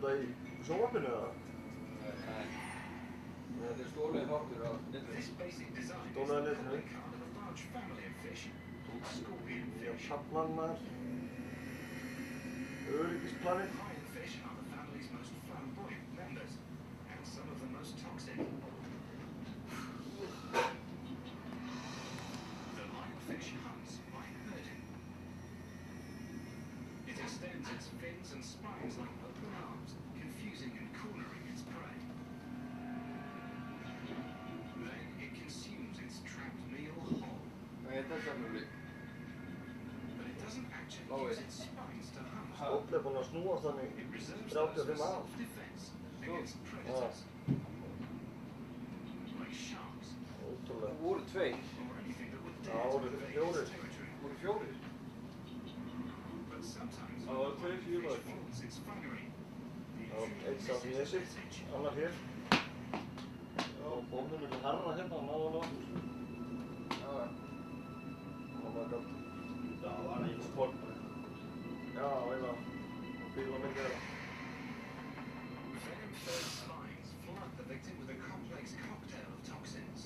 þetta í sjónvarpinu eða? Nei. Þetta stólið þáttur á netinu. Stólið á netinu. Já, Hrafnan maður. Öryggisplanið. It extends its fins and spines like open arms, confusing and cornering its prey. Then it consumes its trapped meal whole. Hvað er þetta núli? But it doesn't actually use its spines to hunt. Stóll er búinn að snúa þannig 35 ár. Self-defense against predators. Like sharks. Ótrúlega. Það voru tveir. Or anything that would Já, dare to voru invade fjórir. its territory. Voru fjórir. But sometimes Já, when tveir, one fjórir. fish folds its funnery, the Já, einn intruder satt í misses þessi, its edge. annar hér. Já, bóndin er herra hérna, hann náði alveg aftur. Já. Hann var galt. Já, það er eins sport. Já, eiginlega. Bíla myndi þeirra. Venom-filled spines flood the victim with a complex cocktail of toxins.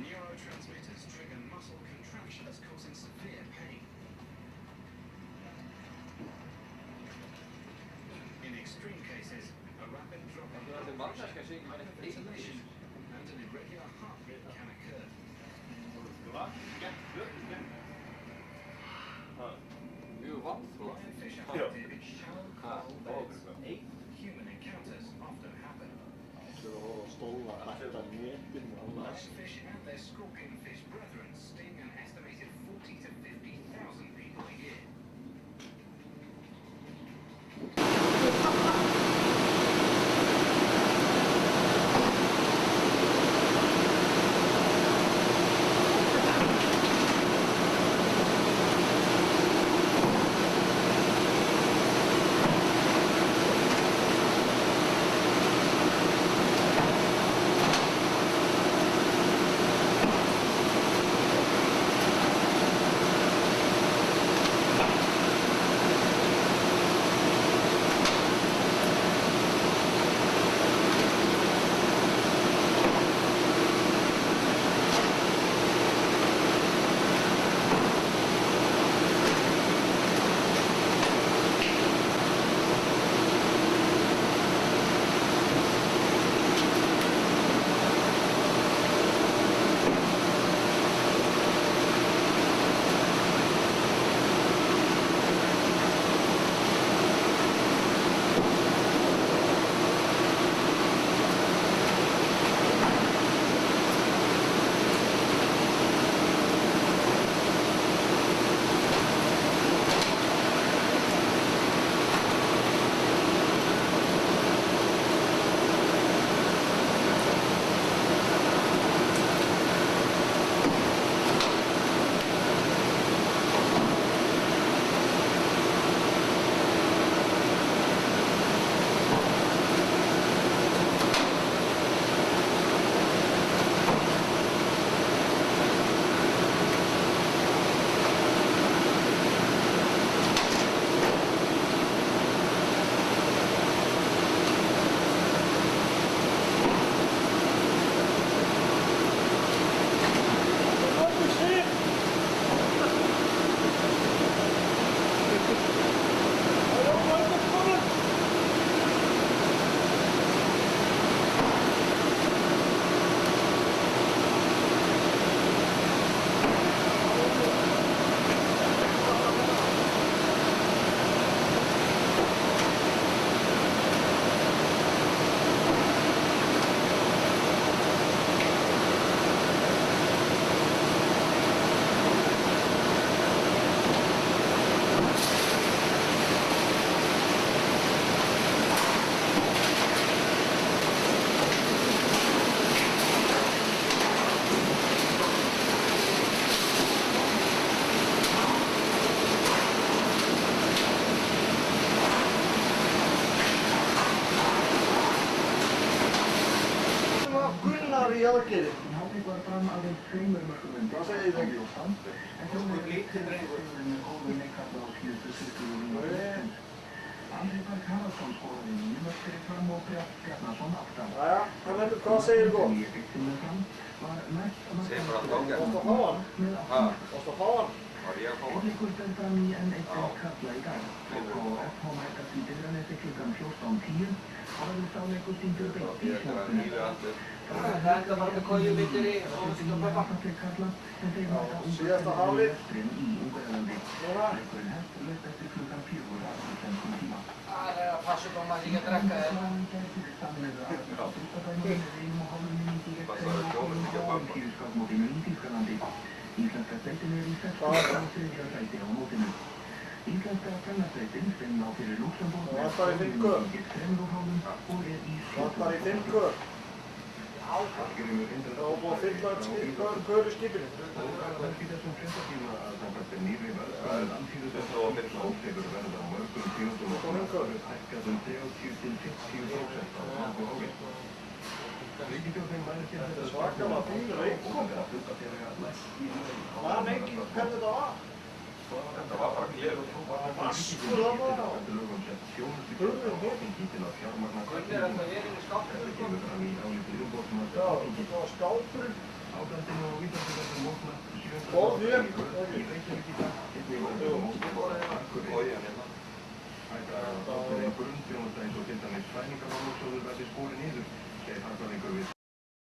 Neurotransmitters trigger muscle contractions, causing severe pain. In extreme cases, a rapid drop in Það er manneskja sem ekki með ventilation and an irregular heartbeat can occur. mjög vanþrótt. Lionfish are active in shallow coral beds. Nei. Human encounters often happen. Þeir eru að horfa á stóla, hætta netin og annars. Lionfish and their scorpionfish brethren sting an estimated 40 to 50,000 people a year. í aðgerði. var fram aðeins 2 mörgum Hvað segir þið? en svo voru lítið reyður með góðu neikvæða á síðustu 20 mínútum. Andri Berg Haraldsson skoraði 9 mörk fyrir Fram og Brjálf Bjarnason 8. Jæja, hvað segir þú? Ég fikk til með Fram var næst Segir bara allt ágætt. Varstu að fá hann? með 8 Ha, mörk. Varstu að fá hann? var ég að fá hann? Einleikur fer fram í N1 karla í dag. Og FH mætast í Byrjanesi klukkan 14:10 og verður sá leikur sýndur beint í Ég er að sjónvarpinu. lífi allir. Þetta var með kojubittir í og Síðasta hálfleik í Ungverjalandi. Núna? Leikurinn hefst laust eftir klukkan 4 að íslenskum tíma. Það er að passa upp á maður ekki að drekka þér. Íslenska sveitin er í 6. og 3. sæti á mótinu. Íslenska kvennasveitin sem á fyrir Luxemburg Vantar í 5 gul. og er í Vantar í 5 gul. Það var búið að fylla gul í skipinu. Þetta er svakalega fínur einkom. Man ekki hvernig þetta var. Þetta var bara gleður. Vaskur það var á. Hurðin hér. Gunni er alltaf verið í skápnum, sko. Já, þetta var skápurinn. Góð hér. Oj, hann hérna. Það er grunnþjónusta eins og til dæmis fæðingarorlofssjóður verði skorinn niður, segir hagfræðingur við